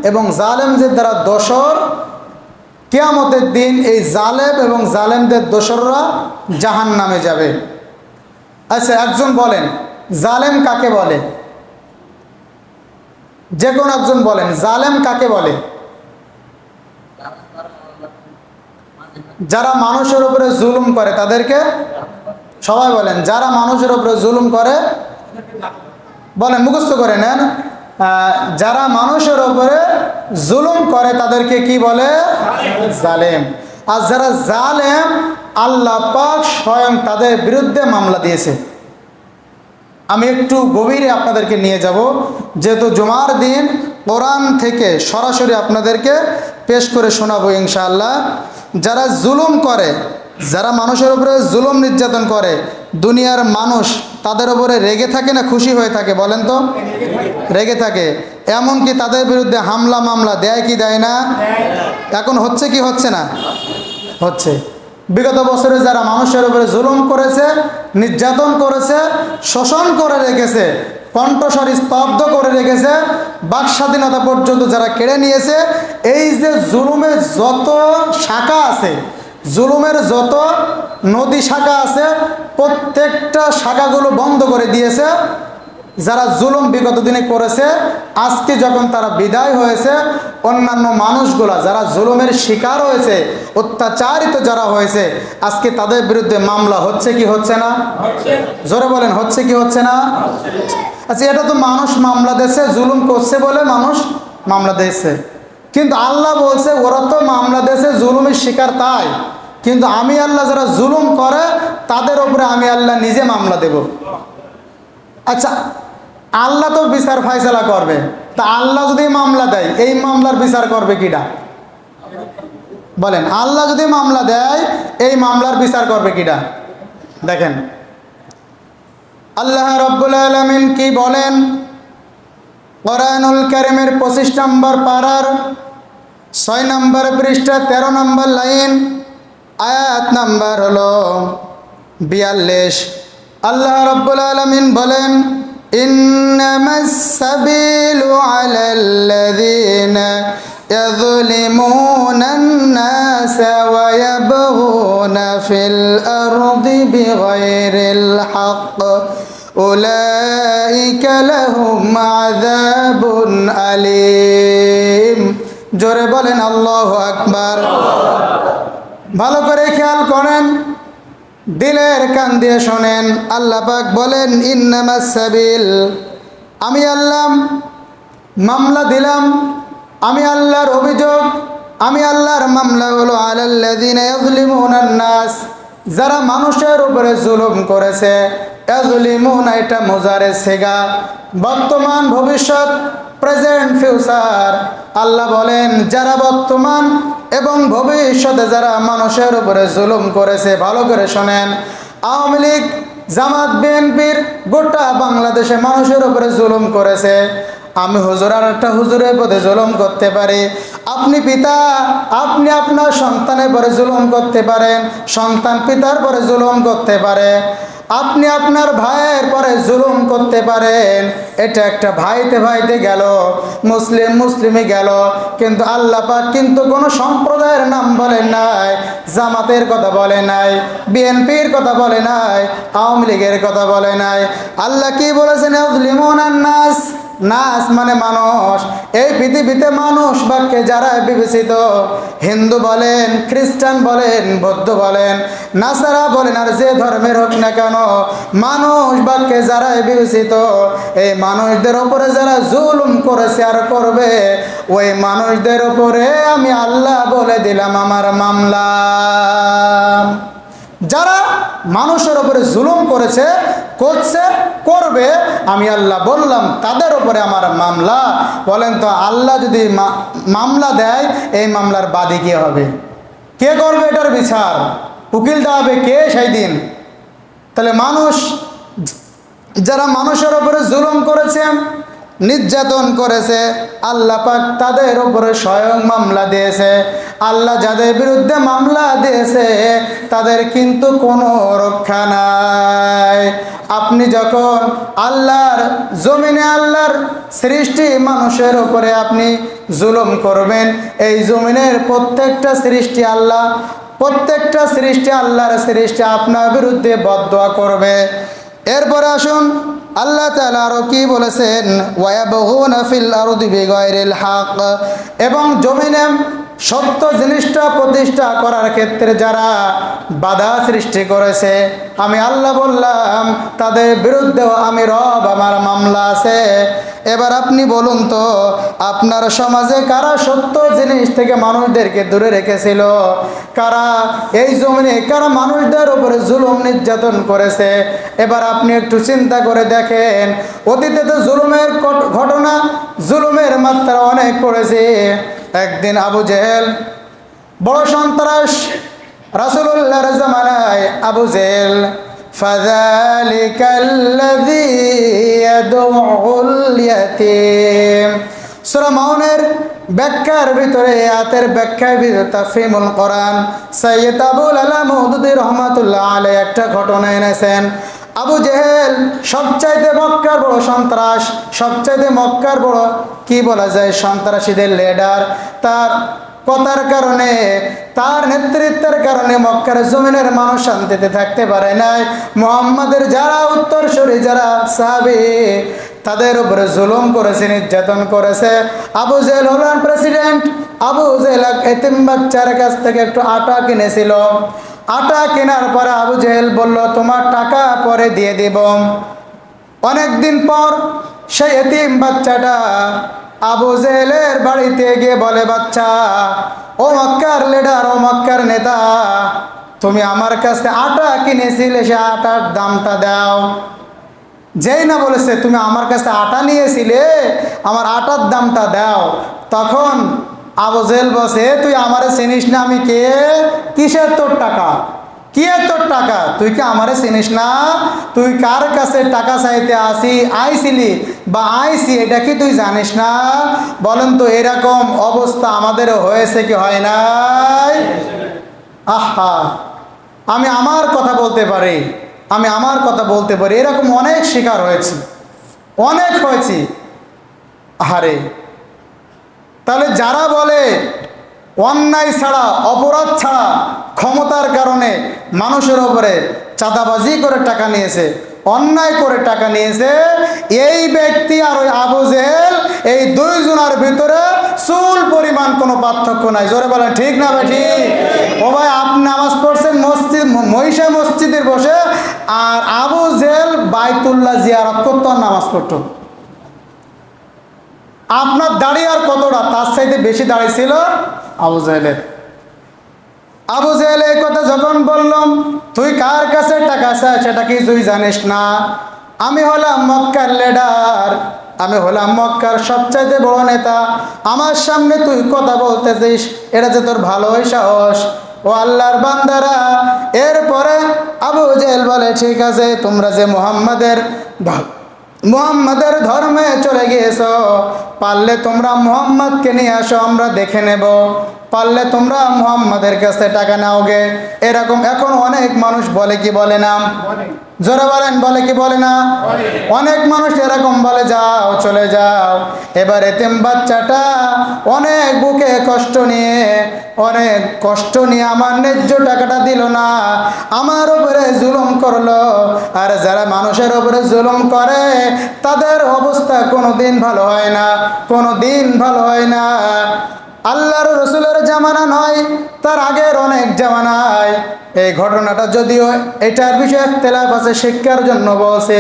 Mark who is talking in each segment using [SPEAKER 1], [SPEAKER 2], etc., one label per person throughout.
[SPEAKER 1] এবং জালেমদের দ্বারা দোসর, কিয়ামতের দিন এই জালেম এবং জালেমদের দোসররা জাহান্নামে যাবে। আচ্ছা, একজন বলেন জালেম কাকে বলে? যে কোনো একজন বলেন জালেম কাকে বলে? যারা মানুষের উপরে জুলুম করে তাদেরকে। সবাই বলেন যারা মানুষের উপরে জুলুম করে। বলেন, মুখস্থ করে নেন। যারা মানুষের উপরে জুলুম করে তাদেরকে কি বলে? জালেম। আর যারা জালেম, আল্লাহ পাক স্বয়ং তাদের বিরুদ্ধে মামলা দিয়েছে। আমি একটু গভীরে আপনাদেরকে নিয়ে যাব, যেহেতু জুমার দিন কোরআন থেকে সরাসরি আপনাদেরকে পেশ করে শোনাবো ইনশাআল্লাহ। যারা জুলুম করে, যারা মানুষের উপরে জুলুম নির্যাতন করে, দুনিয়ার মানুষ তাদের উপরে রেগে থাকে না খুশি হয়ে থাকে? বলেন তো, রেগে থাকে। এমনকি তাদের বিরুদ্ধে হামলা মামলা দেয় কি দেয় না? এখন হচ্ছে কি হচ্ছে না? হচ্ছে। বিগত বছরে যারা মানুষের উপরে জুলুম করেছে, নির্যাতন করেছে, শোষণ করে রেখেছে, কণ্ঠস্বর স্তব্ধ করে রেখেছে, বাক স্বাধীনতা পর্যন্ত যারা কেড়ে নিয়েছে, এই যে জুলুমের যত শাখা আছে, জুলুমের যত নদী শাখা আছে, প্রত্যেকটা শাখাগুলো বন্ধ করে দিয়েছে যারা জুলুম বিগত দিনে করেছে। আজকে যখন তারা বিদায় হয়েছে, অন্যান্য মানুষগুলা যারা জুলুমের শিকার হয়েছে, অত্যাচারিত যারা হয়েছে, আজকে তাদের বিরুদ্ধে মামলা হচ্ছে কি হচ্ছে না? জোরে বলেন, হচ্ছে কি হচ্ছে না? আচ্ছা, এটা তো মানুষ মামলা দিয়েছে, জুলুম করছে বলে মানুষ মামলা দিয়েছে, কিন্তু আল্লাহ বলছে ওরা তো মামলা দিয়েছে জুলুমের শিকার তাই, কিন্তু আমি আল্লাহ যারা জুলুম করে তাদের উপরে আমি আল্লাহ নিজে মামলা দেব। আচ্ছা, আল্লাহ তো বিচার ফায়সালা করবে, তা আল্লাহ যদি মামলা দেয় এই মামলার বিচার করবে কিডা? বলেন, আল্লাহ যদি মামলা দেয় এই মামলার বিচার করবে কিডা? দেখেন আল্লাহ রাব্বুল আলামিন কি বলেন কোরআনুল কারীমের 25 নম্বর পারার 6 নম্বর পৃষ্ঠা 13 নম্বর লাইন, আয়াত নাম্বার হলো 42। আল্লাহ রাব্বুল আলামিন বলেন, ইন্নামাস সাবিলু আলাল্লাযীনা ইয়াযলিমুনান নাসা ওয়া ইয়াবগুনা ফিল আরদি বিগাইরিল হক উলাইকা লাহুম আযাবুন আলীম। জোরে বলেন আল্লাহু আকবার। ভালো করে খেয়াল করেন, দিলের কান দিয়ে শোনেন। আল্লাহ পাক বলেন ইন্নামাস সাবিল, আমি আল্লাহ মামলা দিলাম, আমি আল্লাহর অভিযোগ, আমি আল্লাহর মামলা হলো আলাল্লাযীনা ইয়াযলিমুনান নাস, যারা মানুষের উপরে জুলুম করেছে। ইয়াযলিমুনা এটা মুজারে সিগা, বর্তমান ভবিষ্যৎ, প্রেজেন্ট ফিউচার। আল্লাহ বলেন যারা বর্তমান এবং ভবিষ্যতে যারা মানুষের উপরে জুলুম করেছে, ভালো করে শোনেন, আওয়ামী লীগ, জামাত, বিএনপির গোটা বাংলাদেশে মানুষের উপরে জুলুম করেছে। আমি হুজুর আর একটা হুজুরের পদে জুলুম করতে পারি, আপনি পিতা, আপনি আপনার সন্তানের পরে জুলুম করতে পারেন, সন্তান পিতার পরে জুলুম করতে পারে, আপনি আপনার ভাইয়ের পরে জুলুম করতে পারেন। এটা একটা ভাইতে ভাইতে গেল, মুসলিম মুসলিমে গেল, কিন্তু আল্লাহ পাক কিন্তু কোনো সম্প্রদায়ের নাম বলেন নাই, জামাতের কথা বলে নাই, বিএনপির কথা বলে নাই, আওয়ামী লীগের কথা বলে নাই। আল্লাহ কি বলেছেন? ইয়াযলিমুনান নাস, নাস মানে মানুষ। এই পৃথিবীতে মানুষ বাক্যে যারা বিবেচিত, হিন্দু বলেন, খ্রিস্টান বলেন, বৌদ্ধ বলেন, নাসারা বলেন, আর যে ধর্মের হোক না কেন, মানুষ বাক্যে যারা বিবেচিত, এই মানুষদের উপরে যারা জুলুম করেছে আর করবে, ওই মানুষদের উপরে আমি আল্লাহ বলে দিলাম আমার মামলা। যারা মানুষের উপরে জুলুম করেছে, করছে, করবে, আমি আল্লাহ বললাম তাদের উপরে আমার মামলা। বলেন তো, আল্লাহ যদি মামলা দেয় এই মামলার বাদী কে হবে? কে করবে এটার বিচার? উকিল দেওয়াবে কে সেই দিন? তাহলে মানুষ যারা মানুষের উপরে জুলুম করেছে নির্যাতন করেছে, আল্লাহ পাক তাদের উপরে স্বয়ং মামলা দিয়েছে। আল্লাহ যাদের বিরুদ্ধে মামলা দিয়েছে তাদের কিন্তু কোনো রক্ষা নাই। আপনি যখন আল্লাহর জমিনে আল্লাহর সৃষ্টি মানুষের উপরে আপনি জুলুম করবেন, এই জমিনের প্রত্যেকটা সৃষ্টি আল্লাহর সৃষ্টি আপনার বিরুদ্ধে বদদোয়া করবে। এরপরে আসুন আল্লাহ তাআলা আরো কি বলেছেন, ওয়ায়াবগুনা ফিল আরদি বিগাইরিল হক, এবং জমিনে সত্য জিনিসটা প্রতিষ্ঠা করার ক্ষেত্রে যারা বাধা সৃষ্টি করেছে, আমি আল্লাহ বললাম তাদের বিরুদ্ধেও আমি রব আমার মামলা আছে। এবার আপনি বলুন তো, আপনার সমাজে কারা সত্য জিনিস থেকে মানুষদেরকে দূরে রেখেছিল? কারা এই জমিনে কারা মানুষদের উপরে জুলুম নির্যাতন করেছে? এবার আপনি একটু চিন্তা করে দেখেন, অতীতে তো জুলুমের ঘটনা, জুলুমের মাত্রা অনেক পড়েছে। একদিন আবু জেহেল বড় সন্ত্রাস, রাসূলুল্লাহর জামানায় আবু জেহেল, ফাযালিকাল্লাযী ইয়াদউল ইয়াতীম, সূরা মাউনের ব্যাখ্যার ভিতরে, আয়াতের ব্যাখ্যার ভিতরে তাফহিমুল কোরআন সৈয়দ আবুল আলা মওদুদী রহমাতুল্লাহ আলাইহি একটা ঘটনা এনেছেন। আবু জেহেল সবচাইতে মক্কার বড় সন্ত্রাস, সবচাইতে মক্কার বড় কি বলা যায় সন্ত্রাসীদের লিডার। তার কথার কারণে, তার নেতৃত্বের কারণে মক্কার জমিনের মানুষ শান্তিতে থাকতে পারে নাই। মুহাম্মাদের যারা উত্তরসূরি, যারা সাহাবী, তাদের উপরে জুলুম করেছে, নির্যাতন করেছে। আবু জেহেল হলেন প্রেসিডেন্ট। আবু জেহেল এতিম বাচ্চার কাছ থেকে একটু আটা কিনেছিল। আটা কেনার পরে আবু জেহেল বলল, তোমার টাকা পরে দিয়ে দিব। অনেক দিন পর সেই এতিম বাচ্চাটা আবু জেহেলের বাড়িতে গিয়ে বলে, বাচ্চা, ও মক্কার লিডার, ও মক্কার নেতা, তুমি আমার কাছে আটা কিনেছিলে, সে আটার দামটা দাও। যেই না বলেছে তুমি আমার কাছে আটা নিয়েছিলে, আমার আটার দামটা দাও, তখন আবু জেহেল বসে, তুই আমারে চিনিস না, আমি কে? কিসের তোর টাকা? কি তোর টাকা? তুই কি আমারে চিনিস না? তুই কার কাছে টাকা চাইতে আইছিলি বা আইছি, এটা কি তুই জানিস না? বলেন তো, এরকম অবস্থা আমাদের হয়েছে কি হয় নাই? আহা, আমি আমার কথা বলতে পারি, এরকম অনেক শিকার হয়েছি, অনেক হয়েছি। আহারে, তাহলে যারা বলে অন্যায় ছাড়া, অপরাধ ছাড়া ক্ষমতার কারণে মানুষের ওপরে চাঁদাবাজি করে টাকা নিয়েছে, অন্যায় করে টাকা নিয়েছে, এই ব্যক্তি আর ওই আবু জেহেল, এই দুইজনের ভিতরে চুল পরিমাণ কোনো পার্থক্য নাই। জোরে বলেন ঠিক না ভাই? ঠিক। ও ভাই, আপনি নামাজ পড়ছেন মহিষা মসজিদে বসে, আর আবু জেহেল বাইতুল্লাহ জিয়ারত করতো আর নামাজ পড়তো। আপনার দাড়ি আর কতটা? তার চাইতে বেশি দাড়ি ছিল আবু জেহেলের। আবু জেহেল এই কথা যখন বললাম, তুই কার কাছে টাকা চাস সেটা কি তুই জানিস না? আমি হলাম মক্কার লিডার, আমি হলাম মক্কার সবচাইতে বড় নেতা, আমার সামনে তুই কথা বলতেছিস, এটা যে তোর ভালোই সাহস। ও আল্লাহর বান্দারা, এরপরে আবু জেহেল বলে, ঠিক আছে, তোমরা যে মুহাম্মাদের ধর্মে চলে গিয়েছো, পারলে তোমরা মুহাম্মাদকে নিয়ে আসো, আমরা দেখে নেব। পারলে তোমরা মুহাম্মাদের কাছে টাকা নাওগে। এরকম এখন অনেক মানুষ বলে কি বলে না? জোরে বলেন, বলে কি বলে না? অনেক মানুষ এরকম বলে, যাও, চলে যাও। এবার এতিম বাচ্চাটা অনেক বুকে কষ্ট নিয়ে আমার ন্যায্য টাকাটা দিল না, আমার উপরে জুলুম করলো। আর যারা মানুষের উপরে জুলুম করে তাদের অবস্থা কোনোদিন ভালো হয় না, কোনোদিন ভালো হয় না। আল্লাহর রসুলের জামানা নয়, তার আগের অনেক জামানায় এই ঘটনাটা, যদিও এটার বিষয়ে ইখতিলাফ আছে, শিক্ষার জন্য বলছে।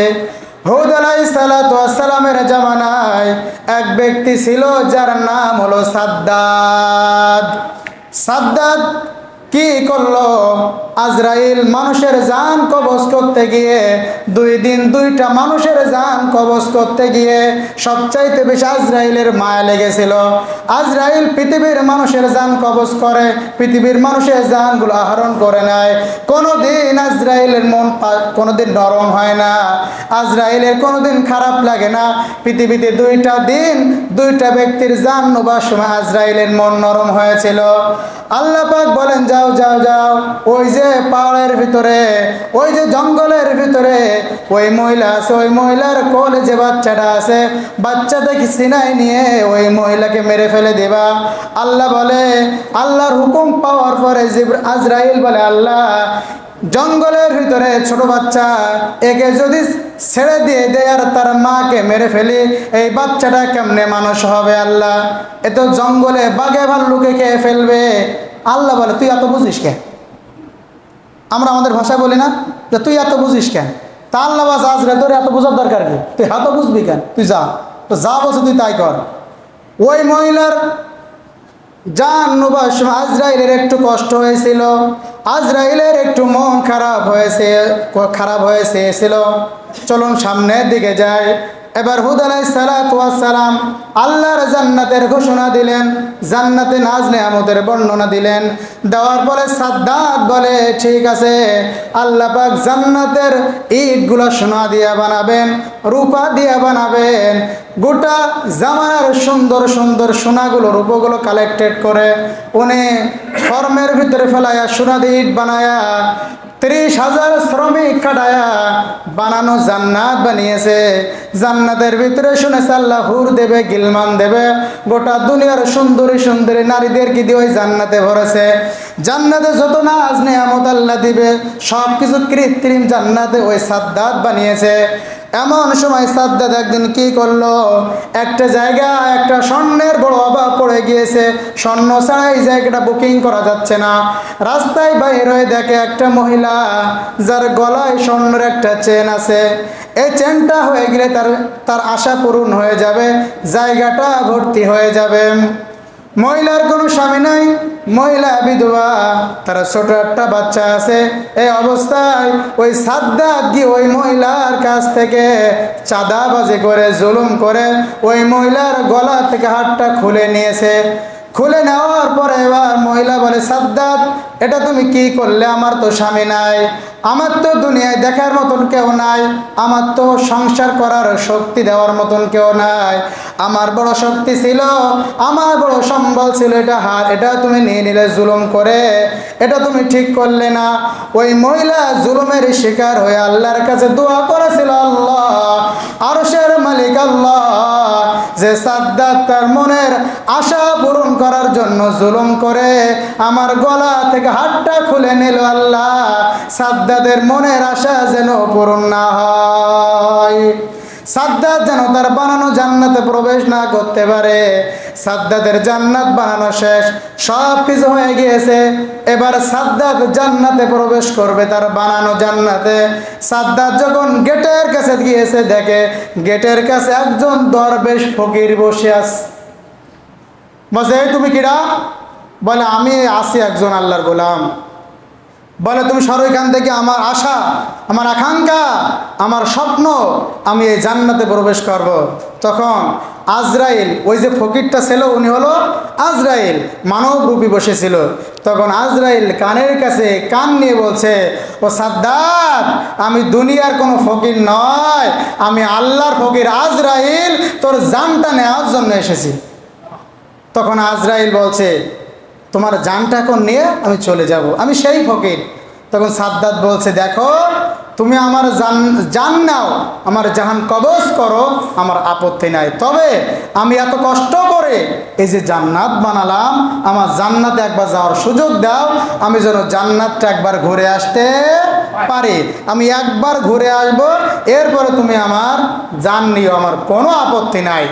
[SPEAKER 1] হুদ আলাইহিস সালাতু ওয়াস সালামের জামানায় এক ব্যক্তি ছিল যার নাম হলো সাদ্দাদ। সাদ্দাদ কি করলো? আজরাইল মানুষের জান কবজ করতে গিয়ে 2 দিন 2টা মানুষের জান কবজ করতে গিয়ে সবচাইতে বেশি আজরাইলের মায়া লেগেছিল। আজরাইল পৃথিবীর মানুষের জান কবজ করে, পৃথিবীর মানুষের জানগুলো আহরণ করে নেয়। কোনোদিন আজরাইলের মন কোনোদিন নরম হয় না, আজরাইলের কোনোদিন খারাপ লাগে না। পৃথিবীতে 2টা দিন 2টা ব্যক্তির জান নেবার সময় আজরাইলের মন নরম হয়েছিল। আল্লাহ পাক বলেন, যাও যাও যাও, ওই যে পাহাড়ের ভিতরে, ওই যে জঙ্গলের ভিতরে ওই মহিলা আছে, ওই মহিলার কোলে যে বাচ্চাটা আছে, বাচ্চাটাকে সিনায় নিয়ে ওই মহিলাকে মেরে ফেলে দেবা। আল্লাহ বলে, আল্লাহর হুকুম পাওয়ার পরে আজরাইল বলে, আল্লাহ জঙ্গলের ভিতরে ছোট বাচ্চা, একে যদি ছেড়ে দিয়ে দেয় আর তার মাকে মেরে ফেলি, এই বাচ্চাটা কেমনে মানুষ হবে? আল্লাহ, এ তো জঙ্গলে বাঘে ভাল্লুকে খেয়ে ফেলবে। আল্লাহ বলে, তুই এত বুঝিস কেন? আমরা আমাদের ভাষায় বলি না যে তুই এত বুঝিস কেন? তা আল্লাহ বাস আজরে তোর এত বোঝার দরকার কি? তুই এত বুঝবি কেন? তুই যা, তো যা বসে তুই তাই কর। ওই মহিলার জান নেবার সময় আজরাইলের একটু কষ্ট হয়েছিল, আজরাইলের একটু মন খারাপ হয়েছিল। চলুন সামনের দিকে যাই। এবার হুদ আলাইহিস সালাতু ওয়াস সালাম আল্লাহর জান্নাতের ঘোষণা দিলেন, জান্নাতে নাজ নেয়ামতের বর্ণনা দিলেন। দেওয়ার পরে সাদ্দাত বলে, ঠিক আছে, আল্লাহ পাক জান্নাতের ইটগুলো সোনা দিয়ে বানাবেন, রূপা দিয়ে বানাবেন। গোটা জামানার সুন্দর সুন্দর সোনাগুলো রূপগুলো কালেক্টেড করে উনি ফর্মের ভিতরে ফেলায়া সোনা দিয়ে ইট বানায়া 30,000 শ্রমিক খাটায়া বানানো জান্নাত বানিয়েছে। জান্নাতের ভিতরে শুনেছে আল্লাহ হুর দেবে, গিলমান দেবে, গোটা দুনিয়ার সুন্দরী সুন্দরী নারীদেরকে দিয়ে ওই জান্নাতে ভরেছে। জান্নাতে যত নাজ নেয়ামত আল্লাহ দিবে সব কিছু কৃত্রিম জান্নাতে ওই সাদ্দাত বানিয়েছে। এমন সময় সাদ্দাত একদিন কি করলো, একটা জায়গা, একটা স্বর্ণের বড় অভাব পড়ে গিয়েছে, স্বর্ণ ছাড়া এই জায়গাটা বুকিং করা যাচ্ছে না। রাস্তায় বাইর হয়ে দেখে একটা মহিলা যার গলায় স্বর্ণের একটা চেন আছে। এই চেনটা হয়ে গেলে তার আশা পূরণ হয়ে যাবে, জায়গাটা ভর্তি হয়ে যাবে। মহিলার কোনো স্বামী নাই, মহিলা বিধবা, তার ছোট একটা বাচ্চা আছে। এই অবস্থায় ওই সাদ্দাত গিয়ে ওই মহিলার কাছ থেকে চাঁদাবাজি করে, জুলুম করে ওই মহিলার গলা থেকে হাতটা খুলে নিয়েছে। খুলে নেওয়ার পরে এবার মহিলা বলে, সাদ্দাত, এটা তুমি কি করলে? আমার তো স্বামী নাই, আমার তো দুনিয়ায় দেখার মতন কেউ নাই, আমার তো সংসার করার শক্তি দেওয়ার মতন কেউ নাই। আমার বড় শক্তি ছিল, আমার বড় সম্বল ছিল, এটা তুমি নিয়ে নিলে জুলুম করে, এটা তুমি ঠিক করলে না। ওই মহিলা জুলুমের শিকার হয়ে আল্লাহর কাছে দোয়া করেছিল, আল্লাহ, আরশের মালিক আল্লাহ, যে সাদ্দাত তার মনের আশা পূরণ করার জন্য জুলুম করে আমার গলা থেকে হাতটা খুলে নিল, আল্লাহ, সাদ্দাতের মনের আশা যেন পূরণ না হয়, সাদ্দাত যেন তার বানানো জান্নাতে প্রবেশ না করতে পারে। সাদ্দাতের জান্নাত বানানো শেষ, সব কিছু হয়ে গিয়েছে। এবার সাদ্দাত জান্নাতে প্রবেশ করবে, তার বানানো জান্নাতে। সাদ্দাত যখন গেটের কাছে গিয়েছে, দেখে গেটের কাছে একজন দরবেশ ফকির বসে আছে। বলে, তুমি কিরা? বলে, আমি আছি একজন আল্লাহর গোলাম। বলে, তুমি সরো এখান থেকে, আমার আশা, আমার আকাঙ্ক্ষা, আমার স্বপ্ন, আমি এই জান্নাতে প্রবেশ করব। তখন আজরাইল, ওই যে ফকিরটা ছিল উনি হলো আজরাইল, মানব রূপী বসেছিল। তখন আজরাইল কানের কাছে কান নিয়ে বলছে, ও সাদ্দাত, আমি দুনিয়ার কোনো ফকির নয়, আমি আল্লাহর ফকির আজরাইল, তোর জানটা নেওয়ার জন্য এসেছি। তখন আজরাইল বলছে, তোমার জানটা এখন নিয়ে আমি চলে যাব, আমি সেই ফকির। তখন সাদ্দাত বলছে, দেখো, তুমি আমার জান নাও, আমার জাহান কবজ করো, আমার আপত্তি নাই, তবে আমি এত কষ্ট করে এই যে জান্নাত বানালাম, আমার জান্নাতে একবার যাওয়ার সুযোগ দাও, আমি যেন জান্নাতটা একবার ঘুরে আসতে পারি। আমি একবার ঘুরে আসব, এরপরে তুমি আমার জান নিও, আমার কোনো আপত্তি নাই,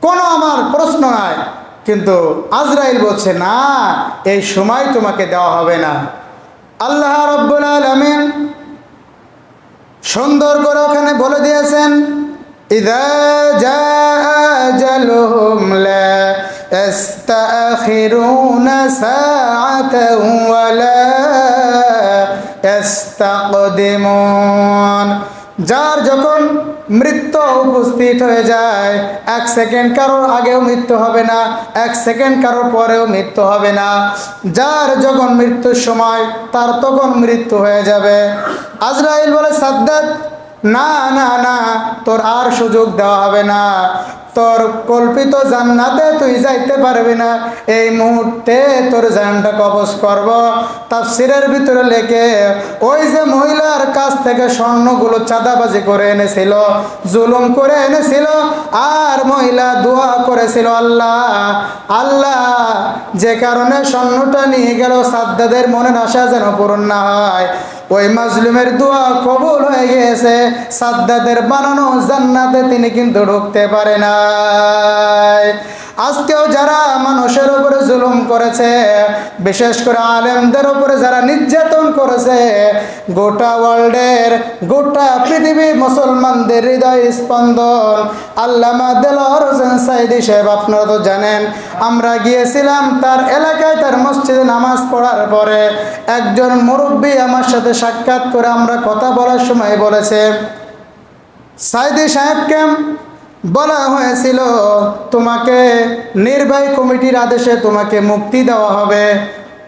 [SPEAKER 1] কোনো আমার প্রশ্ন নাই। কিন্তু আজরাইল বলছে, না, এই সময় তোমাকে দেওয়া হবে না। আল্লাহ রাব্বুল আলামিন সুন্দর করে ওখানে বলে দিয়েছেন, ইযা জাআ আজালুহুম লা ইস্তাখিরুনা সাআতান ওয়ালা ইস্তাকদিমুন। যার যখন মৃত্যু উপস্থিত হয়ে যায়, 1 সেকেন্ড কারোর আগেও মৃত্যু হবে না, 1 সেকেন্ড কারোর পরেও মৃত্যু হবে না। যার যখন মৃত্যুর সময় তার তখন মৃত্যু হয়ে যাবে। আজরাইল বলে, সাদ্দাত, না না না, তোর আর সুযোগ দেওয়া হবে না, তোর কল্পিত জান্নাতে তুই যাইতে পারবি না, এই মুহূর্তে তোর জানটা কবজ করব। তাফসীরের ভিতরে লেখে, ওই যে মহিলার কাছ থেকে স্বর্ণগুলো চাঁদাবাজি করে এনেছিল, জুলুম করে এনেছিল, আর মহিলা দোয়া করেছিল, আল্লাহ আল্লাহ, যে কারণে স্বর্ণটা নিয়ে গেল সাদ্দাদের মনের আশা যেন পূরণ না হয়, ওই মাজলুমের দোয়া কবুল হয়ে গিয়েছে। সাদ্দাদের বানানো জান্নাতে তিনি কিন্তু ঢুকতে পারে নাই। আজকেও যারা মানুষের উপরে জুলুম করেছে, বিশেষ করে আলেমদের উপরে যারা নির্যাতন করেছে, গোটা ওয়ার্ল্ডের, গোটা পৃথিবীর মুসলমানদের হৃদয় স্পন্দন আল্লামা দেলোয়ার হোসেন সাঈদী সাহেব। আপনারা তো জানেন, আমরা গিয়েছিলাম তার এলাকায়, তার মসজিদে নামাজ পড়ার পরে একজন মুরব্বী আমার সাথে সাক্ষাৎ করে আমরা কথা বলার সময় বলেছে, সাঈদী সাহেবকে বলা হয়েছিল তোমাকে নির্বাহী কমিটির আদেশে তোমাকে মুক্তি দেওয়া হবে,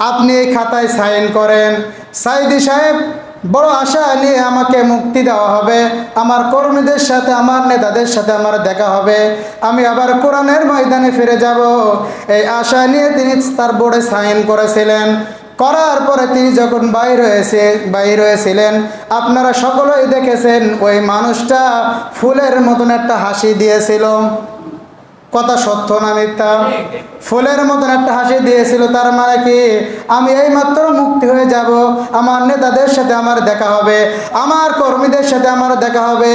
[SPEAKER 1] আপনি এই খাতায় সাইন করেন। সাঈদী সাহেব বড় আশা নিয়ে আমাকে মুক্তি দেওয়া হবে, আমার কর্মীদের সাথে, আমার নেতাদের সাথে আমার দেখা হবে, আমি আবার কোরআনের ময়দানে ফিরে যাব, এই আশা নিয়ে তিনি তার বোর্ডে সাইন করেছিলেন। করার পরে তিনি যখন বাইর হয়েছিলেন, আপনারা সকলেই দেখেছেন, ওই মানুষটা ফুলের মতন একটা হাসি দিয়েছিল। কথা সত্য না মিথ্যা? ফুলের মতন একটা হাসি দিয়েছিল। তার মানে কি, আমি এই মাত্র মুক্তি হয়ে যাব, আমার নেতাদের সাথে আমার দেখা হবে, আমার কর্মীদের সাথে আমার দেখা হবে,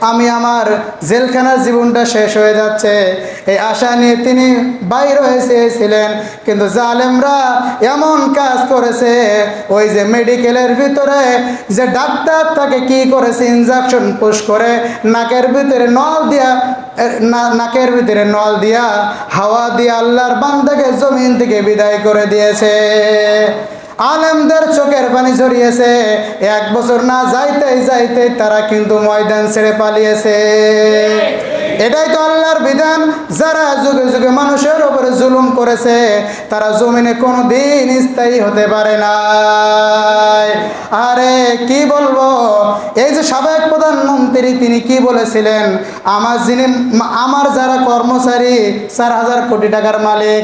[SPEAKER 1] আমি আমার জেলখানার জীবনটা শেষ হয়ে যাচ্ছে, এই আশা নিয়ে তিনি বাইর হয়েছিলেন। কিন্তু জালেমরা এমন কাজ করেছে, ওই যে মেডিকেলের ভিতরে যে ডাক্তার তাকে কি করেছে, ইনজেকশন পুশ করে নাকের ভিতরে নল দিয়া, নাকের ভিতরে নল দিয়া হাওয়া দিয়া আল্লাহর বান্দাকে জমিন থেকে বিদায় করে দিয়েছে। আলেমদের চোখের পানি ঝরিয়েছে, 1 বছর না যাইতে তারা কিন্তু ময়দান ছেড়ে পালিয়েছে। এটাই তো আল্লাহর বিধান। যারা যুগে যুগে মানুষের উপরে জুলুম করেছে, তারা জমিনে কোনোদিন স্থায়ী হতে পারে না। আরে কি বলবো, এই যে সাবেক প্রধানমন্ত্রী তিনি কি বলেছিলেন, আমার যারা কর্মচারী 4,000 কোটি টাকার মালিক,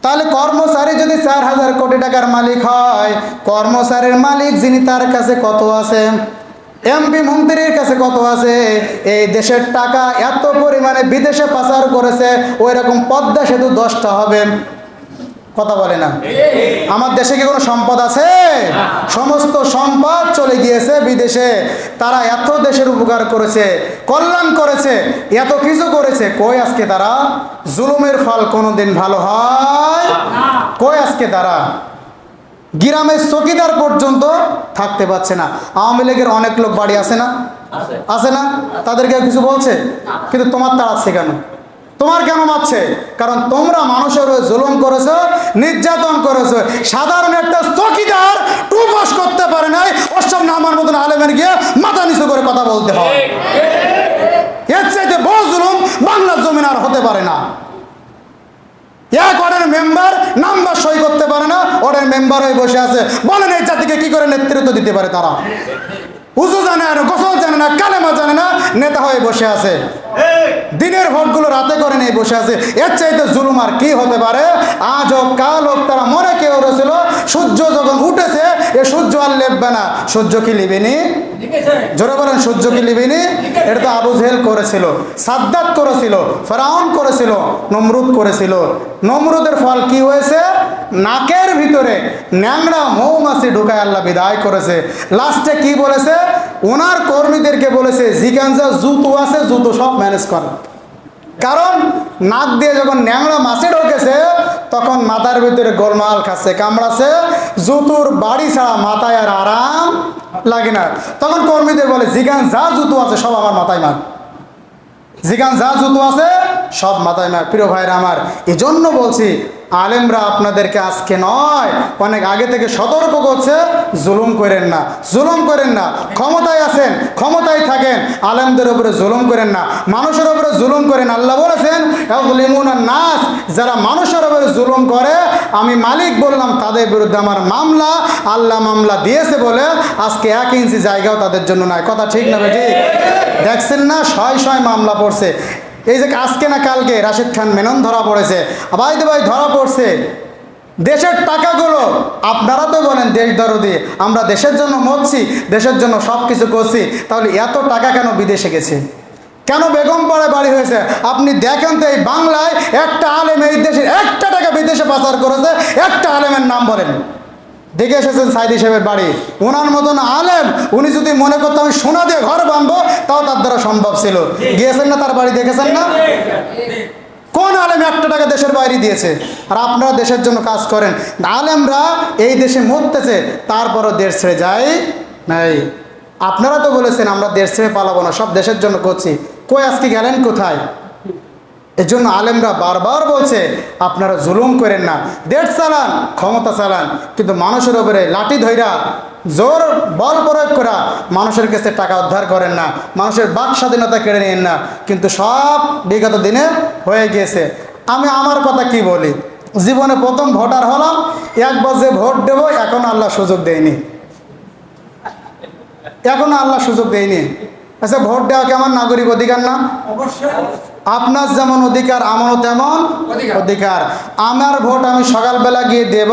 [SPEAKER 1] তাহলে কর্মচারী যদি 4,000 কোটি টাকার মালিক হয়, কর্মচারীর মালিক যিনি তার কাছে কত আছে, এমপি মন্ত্রীর কাছে কত আছে? এই দেশের টাকা এত পরিমাণে বিদেশে পাচার করেছে, ওই রকম পদ্মা সেতু 10টা হবে। কথা বলে না? আমার দেশে কি কোনো সম্পদ আছে? সমস্ত সম্পদ চলে গিয়েছে বিদেশে। তারা এত দেশের উপকার করেছে, কল্যাণ করেছে, এত কিছু করেছে, কই আজকে তারা? জুলুমের ফল কোনোদিন ভালো হয়? কই আজকে তারা? গ্রামের চৌকিদার পর্যন্ত থাকতে পারছে না। আওয়ামী লীগের অনেক লোক বাড়ি আছে না? আছে না? তাদেরকে কিছু বলছে? কিন্তু তোমার তাড়াচ্ছে কেন? তোমার কেন মারছে? কারণ তোমরা মানুষের জুলুম করেছো, নির্যাতন করেছো। সাধারণ একটা চৌকিদার টুপাস করতে পারে নাই, ওর সামনে আমার মতন আলেমের গিয়ে মাথা নিচু করে কথা বলতে হয়। এর চাইতে বড় জুলুম বাংলার জমিন আর হতে পারে না। এক অর্ডার মেম্বার নাম্বার সই করতে পারে না, অর্ডার মেম্বার হয়ে বসে আছে। বলেন এই জাতিকে কি করে নেতৃত্ব দিতে পারে তারা? উজু জানে না, গোসল জানে না, কালেমা জানে না, নেতা হয়ে বসে আছে। দিনের ভোটগুলো রাতে করে নিয়ে বসে আছে। এর চাইতে জুলুম আর কি হতে পারে? আজ হোক কাল হোক, তারা মনে কেউ রয়েছিল সূর্য যখন উঠেছে, এ সূর্য আর লেপবে না। সূর্য কি লিবেনি? জোরে বলেন, সূর্য কি লিবেনি? এটা তো আবু জেহেল করেছিল, সাদ্দাত করেছিল, ফেরাউন করেছিল, নমরুদ করেছিল। নমরুদের ফল কি হয়েছে? নাকের ভিতরে ন্যাংরা মৌমাছি ঢুকায় আল্লাহ বিদায় করেছে। লাস্টে কি বলেছে? ওনার কর্মীদেরকে বলেছে, যেখানে যা জুতো আছে জুতো সব ম্যানেজ করে। কারণ নাক দিয়ে যখন ন্যাংরা মাছি ঢোকেছে, তখন মাথার ভিতরে গোলমাল খাচ্ছে, কামড়াচ্ছে, জুতোর বাড়ি ছাড়া মাথায় আর আরাম লাগে না। তখন কর্মীদের বলে, যেখানে যা জুতো আছে সব আমার মাথায় মার, যেখান যা জুতো আছে সব মাথায় মার। প্রিয় ভাইরা আমার, এজন্য বলছি আলেমরা আপনাদেরকে আজকে নয় অনেক আগে থেকে সতর্ক করছে, জুলুম করেন না, জুলুম করেন না। ক্ষমতায় আছেন, ক্ষমতায় থাকেন, আলেমদের উপরে জুলুম করেন না, মানুষের উপরে জুলুম করেন। আল্লাহ বলেছেন ইয়াযলিমুনান নাস, যারা মানুষের উপরে জুলুম করে আমি মালিক বললাম তাদের বিরুদ্ধে আমার মামলা, আল্লাহ মামলা দিয়েছে বলে আজকে 1 ইঞ্চি জায়গাও তাদের জন্য নাই। কথা ঠিক না বেঠিক? দেখছেন না শয় শয় মামলা পড়ছে। এই যে আজকে না কালকে রাশেদ খান মেনন ধরা পড়েছে, ভাই ধরা পড়ছে। দেশের টাকাগুলো আপনারা তো বলেন দেশ দরদি, আমরা দেশের জন্য মরছি, দেশের জন্য সব কিছু করছি, তাহলে এত টাকা কেন বিদেশে গেছে, কেন বেগম পাড়ায় বাড়ি হয়েছে? আপনি দেখেন তো এই বাংলায় একটা আলেম এই দেশের 1 টাকা বিদেশে পাচার করেছে? একটা আলেমের নাম বলেন। দেখে এসেছেন সাইদি সাহেবের বাড়ি, ওনার মতন আলেম উনি যদি মনে করতো আমি সোনা দিয়ে ঘর বাঁধবো তাও তার দ্বারা সম্ভব ছিল। গিয়েছেন না তার বাড়ি, দেখেছেন না? কোন আলেম 1 টাকা দেশের বাইরে দিয়েছে? আর আপনারা দেশের জন্য কাজ করেন। আলেমরা এই দেশে মরতেছে তারপরও দেশ ছেড়ে যায় নাই। আপনারা তো বলেছেন আমরা দেশ ছেড়ে পালাবো না, সব দেশের জন্য করছি, কই আজকে গেলেন কোথায়? এর জন্য আলেমরা বারবার বলছে আপনারা জুলুম করেন না, দেশ চালান, ক্ষমতা চালান, কিন্তু মানুষের উপরে লাঠি ধইরা জোর বল প্রয়োগ করা মানুষের কাছে টাকা উদ্ধার করেন না, মানুষের বাক স্বাধীনতা কেড়ে নেন না। কিন্তু সব বিগত দিনে হয়ে গিয়েছে। আমি আমার কথা কি বলি, জীবনে প্রথম ভোটার হলাম, 1 বছর ভোট দেবো, এখনো আল্লাহ সুযোগ দেয়নি, এখনো আল্লাহ সুযোগ দেয়নি। আচ্ছা, ভোট দেওয়া কি আমার নাগরিক অধিকার না? আপনার যেমন অধিকার আমারও তেমন অধিকার। আমার ভোট আমি সকালবেলা গিয়ে দেব,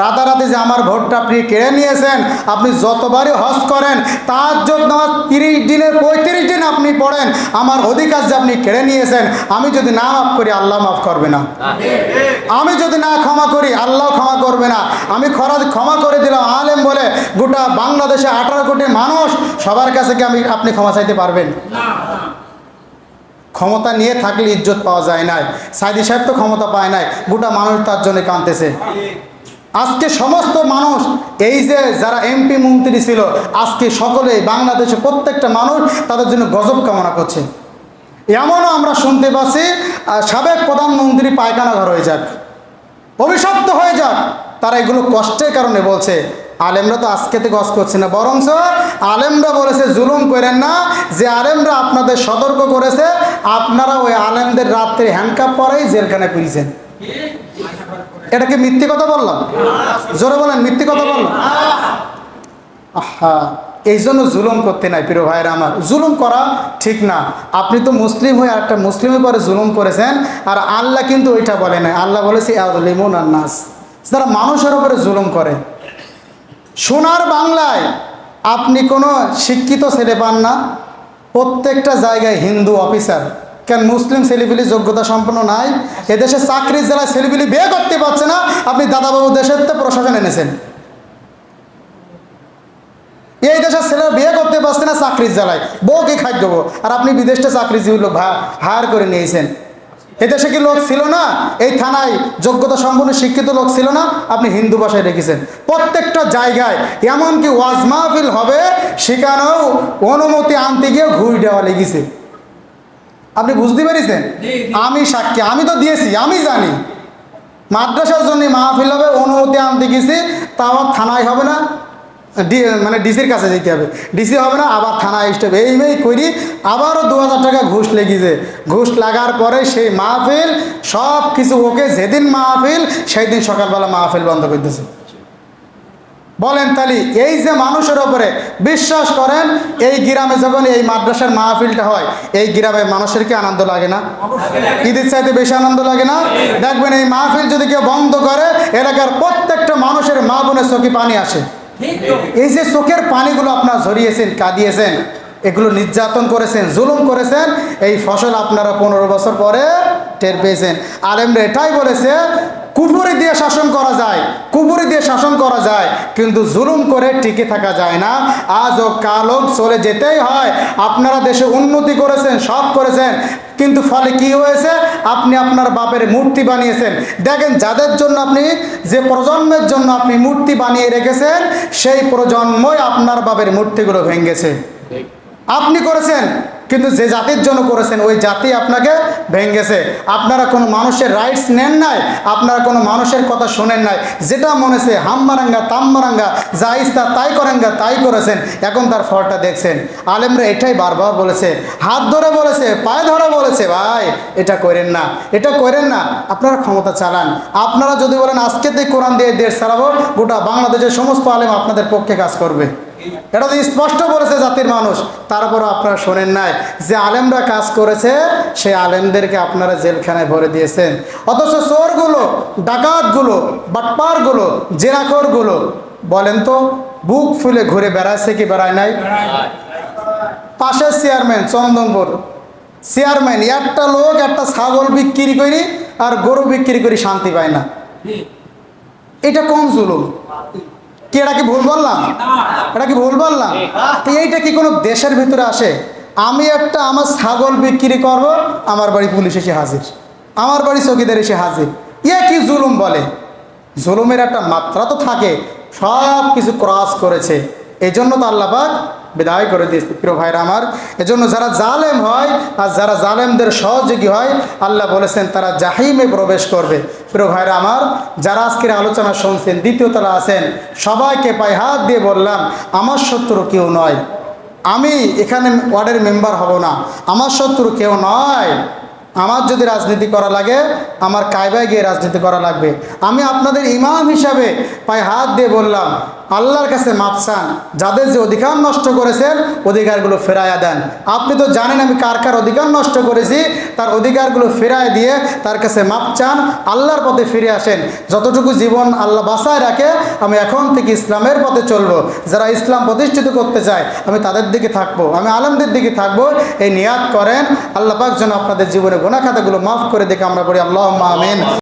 [SPEAKER 1] রাতারাতি যে আমার ভোটটা আপনি কেড়ে নিয়েছেন, আপনি যতবারই হজ করেন, তাহাজ্জুদ নামাজ 30 দিনের 35 দিন আপনি পড়েন, আমার অধিকার যে আপনি কেড়ে নিয়েছেন, আমি যদি না মাফ করি আল্লাহ মাফ করবে না, আমি যদি না ক্ষমা করি আল্লাহ ক্ষমা করবে না। আমি ক্ষমা করে দিলাম আলেম বলে গোটা বাংলাদেশে 18 কোটি মানুষ, সবার কাছে কি আপনি ক্ষমা চাইতে পারবেন? ক্ষমতা নিয়ে থাকলে ইজ্জত পাওয়া যায় না। সাইদি সাহেব তো ক্ষমতা পায় নাই, গোটা মানুষ তার জন্য কাঁদতেছে। আজকে সমস্ত মানুষ, এই যে যারা এমপি মন্ত্রী ছিল, আজকে সকলেই বাংলাদেশে প্রত্যেকটা মানুষ তাদের জন্য গজব কামনা করছে। এমনও আমরা শুনতে পাচ্ছি সাবেক প্রধানমন্ত্রী পায়খানা ঘর হয়ে যাক, অভিশপ্ত হয়ে যাক, তারা এগুলো কষ্টের কারণে বলছে। আলেমরা তো আজকে থেকে গজ করছে না, বরঞ্চ আলেমরা বলেছে জুলুম করেন না। যে আলেমরা আপনাদের সতর্ক করেছে, আপনারা ওই আলেমদের রাত্রে হ্যান্ডকাপ পরেই জেলখানায় পুড়িয়েছেন। এটা কি মিথ্যে কথা বললাম? জোরে বলেন, মিথ্যে কথা বললাম? আহা, এই জন্য জুলুম করতে নাই। প্রিয় ভাইয়েরা আমার, জুলুম করা ঠিক না। আপনি তো মুসলিম হয়ে একটা মুসলিমের পরে জুলুম করেছেন, আর আল্লাহ কিন্তু ওইটা বলে নাই। আল্লাহ বলেছে ইয়াযলিমুনান নাস, যারা মানুষের উপরে জুলুম করে। সোনার বাংলায় আপনি কোনো শিক্ষিত ছেলে পান না, প্রত্যেকটা জায়গায় হিন্দু অফিসার। কেন মুসলিম ছেলেপিলি যোগ্যতা সম্পন্ন নাই? এদেশে চাকরির জেলায় ছেলেপিলি বিয়ে করতে পারছে না, আপনি দাদাবাবু দেশের তো প্রশাসন এনেছেন। এই দেশের ছেলে বিয়ে করতে পারছে না চাকরির জেলায়, বউকে খাদ্য দেবো, আর আপনি বিদেশে চাকরিজীবী লোক হায়ার করে নিয়েছেন। এদেশে কি লোক ছিল না? এই থানায় যোগ্যতা সম্পন্ন শিক্ষিত লোক ছিল না? আপনি হিন্দু ভাষায় রেখেছেন। প্রত্যেকটা জায়গায় এমনকি ওয়াজ মাহফিল হবে, সেখানেও অনুমতি আনতে গিয়ে ঘুষ দেওয়া লেগেছে। আপনি বুঝতে পেরেছেন? আমি সাক্ষী, আমি তো দিয়েছি, আমি জানি। মাদ্রাসার জন্য মাহফিল হবে, অনুমতি আনতে গেছি, তাও থানায় হবে না, মানে ডিসির কাছে যেতে হবে, ডিসি হবে না, আবার থানায় আসতে হবে। এই করি আবারও 2000 টাকা ঘুষ লেগেছে। ঘুষ লাগার পরে সেই মাহফিল সব কিছু ওকে, যেদিন মাহফিল সেই দিন সকালবেলা মাহফিল বন্ধ করে দিয়েছে। বলেন তাহলে এই যে মানুষের ওপরে বিশ্বাস করেন, এই গ্রামে যখন এই মাদ্রাসার মাহফিলটা হয়, এই গ্রামের মানুষের কি আনন্দ লাগে না? ঈদের চাইতে বেশি আনন্দ লাগে না? দেখবেন এই মাহফিল যদি কেউ বন্ধ করে, এলাকার প্রত্যেকটা মানুষের মা বোনের চোখে পানি আসে। এই যে চোখের পানিগুলো আপনারা ঝরিয়েছেন, কাঁদিয়েছেন, এগুলো নির্যাতন করেছেন, জুলুম করেছেন, এই ফসল আপনারা 15 বছর পরে টের পেয়েছেন। আলেমরা এটাই বলেছে কুফরি দিয়ে শাসন করা যায়, কুফরি দিয়ে শাসন করা যায়, কিন্তু জুলুম করে টিকে থাকা যায় না। আজ ও কালও চলে যেতেই হয়। আপনারা দেশে উন্নতি করেছেন, সব করেছেন, কিন্তু ফলে কি হয়েছে? আপনি আপনার বাপের মূর্তি বানিয়েছেন। দেখেন, যাদের জন্য আপনি, যে প্রজন্মের জন্য আপনি মূর্তি বানিয়ে রেখেছেন, সেই প্রজন্মই আপনার বাপের মূর্তিগুলো ভেঙেছে। আপনি করেছেন কিন্তু যে জাতির জন্য করেছেন ওই জাতি আপনাকে ভেঙেছে। আপনারা কোনো মানুষের রাইটস নেন নাই, আপনারা কোনো মানুষের কথা শোনেন নাই, যেটা মনে হচ্ছে হাম্মারাঙ্গা তাম্মারাঙ্গা যা ইচ্ছা তাই করেঙ্গা তাই করেছেন। এখন তার ফলটা দেখছেন। আলেমরা এটাই বারবার বলেছে, হাত ধরে বলেছে, পায়ে ধরে বলেছে, ভাই এটা করেন না, এটা করেন না। আপনারা ক্ষমতা চালান। আপনারা যদি বলেন আজকে থেকে কোরআন দিয়ে দেশ চালাবো, গোটা বাংলাদেশের সমস্ত আলেম আপনাদের পক্ষে কাজ করবে। এটা তো স্পষ্ট বলেছে জাতির মানুষ। তারপরও আপনারা শোনেন নাই। যে আলেমরা কাজ করেছে সেই আলেমদেরকে আপনারা জেলখানায় ভরে দিয়েছেন। অথচ চোরগুলো, ডাকাতগুলো, বাটপারগুলো, জেরাখোরগুলো বলেন তো বুক ফুলে ঘুরে বেড়াচ্ছে কি বেড়ায় নাই? পাশের চেয়ারম্যান চন্দনপুর চেয়ারম্যান, একটা লোক একটা ছাগল বিক্রি করি আর গরু বিক্রি করি শান্তি পায় না। এটা কোন জুলুম? কি এটা কি ভুল বললাম? এটা কি ভুল বললাম? তো এইটা কি কোনো দেশের ভিতরে আসে? আমি আমার ছাগল বিক্রি করব, আমার বাড়ি পুলিশ এসে হাজির, আমার বাড়ি চৌকিদার এসে হাজির। ইয়ে কি জুলুম বলে? জুলুমের একটা মাত্রা তো থাকে। সব কিছু ক্রস করেছে। এই জন্য তো আল্লাহ পাক বিদায় করে দিয়েছে। প্রিয় ভাইরা আমার, এজন্য যারা জালেম হয় আর যারা জালেমদের সহযোগী হয়, আল্লাহ বলেছেন তারা জাহিমে প্রবেশ করবে। প্রিয় ভাইরা আমার, যারা আজকের আলোচনা শুনছেন, দ্বিতীয় তলা আছেন, সবাইকে পায়ে হাত দিয়ে বললাম, আমার শত্রু কেউ নয়। আমি এখানে ওয়ার্ডের মেম্বার হব না, আমার শত্রু কেউ নয়। আমার যদি রাজনীতি করা লাগে, আমার কায়বায় গিয়ে রাজনীতি করা লাগবে। আমি আপনাদের ইমাম হিসাবে পায়ে হাত দিয়ে বললাম, আল্লাহর কাছে মাপ চান, যাদের যে অধিকার নষ্ট করেছেন অধিকারগুলো ফেরাইয়া দেন। আপনি তো জানেন আমি কার কার অধিকার নষ্ট করেছি, তার অধিকারগুলো ফেরায় দিয়ে তার কাছে মাপ চান, আল্লাহর পথে ফিরে আসেন। যতটুকু জীবন আল্লাহ বাঁচায় রাখে, আমি এখন থেকে ইসলামের পথে চলবো। যারা ইসলাম প্রতিষ্ঠিত করতে চায় আমি তাদের দিকে থাকবো, আমি আলেমদের দিকে থাকবো। এই নিয়াত করেন। আল্লাহ পাক যেন আপনাদের জীবনে গুনাহ খাতাগুলো মাফ করে দেখে আমরা বলি আল্লাহুম্মা আমিন।